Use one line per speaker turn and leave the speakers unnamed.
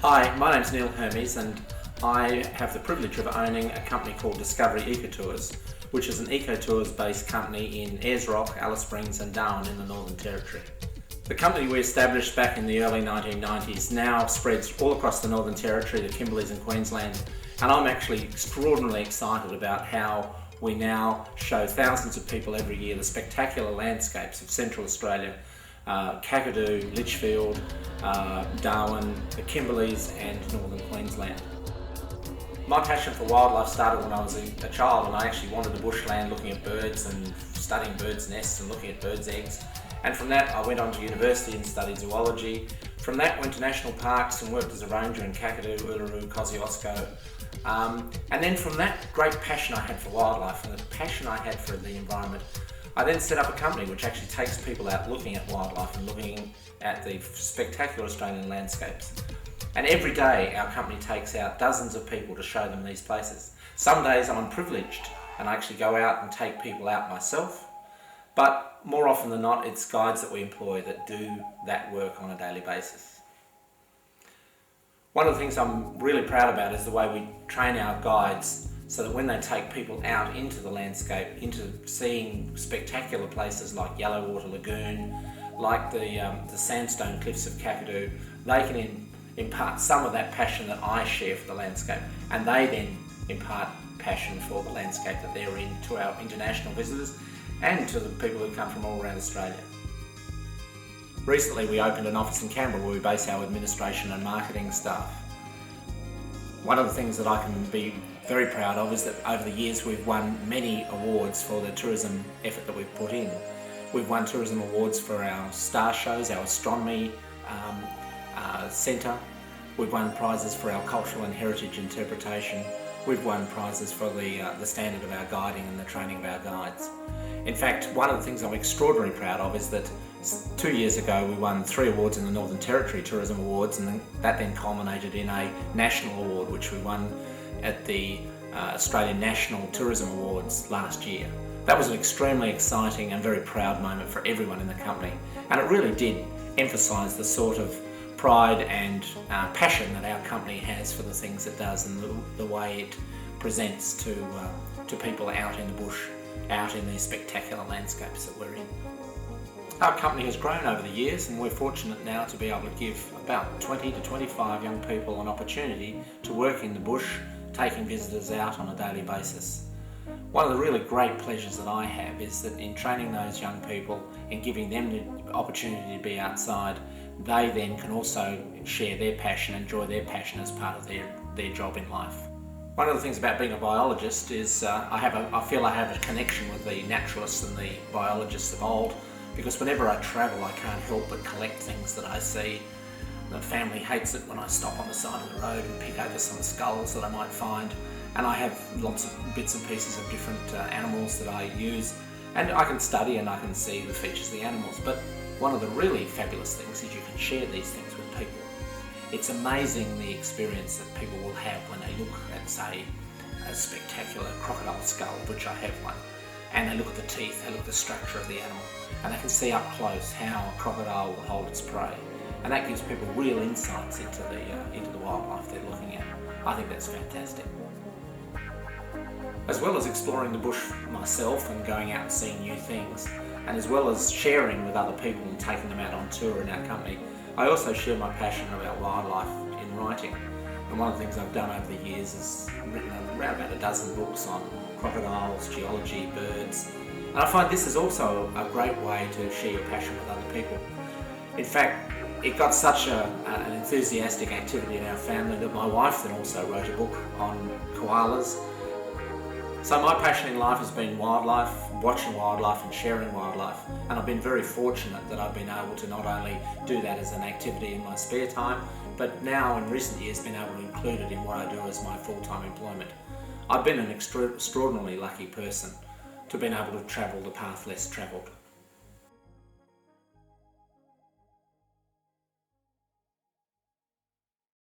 Hi, my name's Neil Hermes and I have the privilege of owning a company called Discovery Ecotours, which is an ecotours based company in Ayers Rock, Alice Springs and Darwin in the Northern Territory. The company we established back in the early 1990s now spreads all across the Northern Territory, the Kimberleys and Queensland, and I'm actually extraordinarily excited about how we now show thousands of people every year the spectacular landscapes of Central Australia, Kakadu, Litchfield, Darwin, the Kimberleys and Northern Queensland. My passion for wildlife started when I was a child, and I actually wandered the bushland looking at birds and studying birds' nests and looking at birds' eggs. And from that I went on to university and studied zoology. From that went to national parks and worked as a ranger in Kakadu, Uluru, Kosciuszko. And then from that great passion I had for wildlife and the passion I had for the environment, I then set up a company which actually takes people out looking at wildlife and looking at the spectacular Australian landscapes. And every day our company takes out dozens of people to show them these places. Some days I'm privileged and I actually go out and take people out myself, but more often than not it's guides that we employ that do that work on a daily basis. One of the things I'm really proud about is the way we train our guides so that when they take people out into the landscape, into seeing spectacular places like Yellowwater Lagoon, like the sandstone cliffs of Kakadu, they can impart some of that passion that I share for the landscape, and they then impart passion for the landscape that they're in to our international visitors and to the people who come from all around Australia. Recently we opened an office in Canberra where we base our administration and marketing staff. One of the things that I can be very proud of is that over the years we've won many awards for the tourism effort that we've put in. We've won tourism awards for our star shows, our astronomy centre. We've won prizes for our cultural and heritage interpretation. We've won prizes for the standard of our guiding and the training of our guides. In fact, one of the things I'm extraordinarily proud of is that 2 years ago we won 3 awards in the Northern Territory Tourism Awards, and that then culminated in a national award which we won at the Australian National Tourism Awards last year. That was an extremely exciting and very proud moment for everyone in the company, and it really did emphasise the sort of pride and passion that our company has for the things it does and the way it presents to people out in the bush, out in these spectacular landscapes that we're in. Our company has grown over the years, and we're fortunate now to be able to give about 20 to 25 young people an opportunity to work in the bush, taking visitors out on a daily basis. One of the really great pleasures that I have is that in training those young people and giving them the opportunity to be outside, they then can also share their passion, enjoy their passion as part of their job in life. One of the things about being a biologist is I feel I have a connection with the naturalists and the biologists of old, because whenever I travel I can't help but collect things that I see. The family hates it when I stop on the side of the road and pick over some skulls that I might find, and I have lots of bits and pieces of different animals that I use, and I can study and I can see the features of the animals. But one of the really fabulous things is you can share these things with people. It's amazing the experience that people will have when they look at, say, a spectacular crocodile skull, which I have one, and they look at the teeth, they look at the structure of the animal, and they can see up close how a crocodile will hold its prey. And that gives people real insights into the wildlife they're looking at. I think that's fantastic. As well as exploring the bush myself and going out and seeing new things, and as well as sharing with other people and taking them out on tour in our company, I also share my passion about wildlife in writing. And one of the things I've done over the years is written around about a dozen books on crocodiles, geology, birds. And I find this is also a great way to share your passion with other people. In fact, it got such an enthusiastic activity in our family that my wife then also wrote a book on koalas. So my passion in life has been wildlife, watching wildlife and sharing wildlife, and I've been very fortunate that I've been able to not only do that as an activity in my spare time, but now in recent years been able to include it in what I do as my full-time employment. I've been an extraordinarily lucky person to have been able to travel the path less travelled.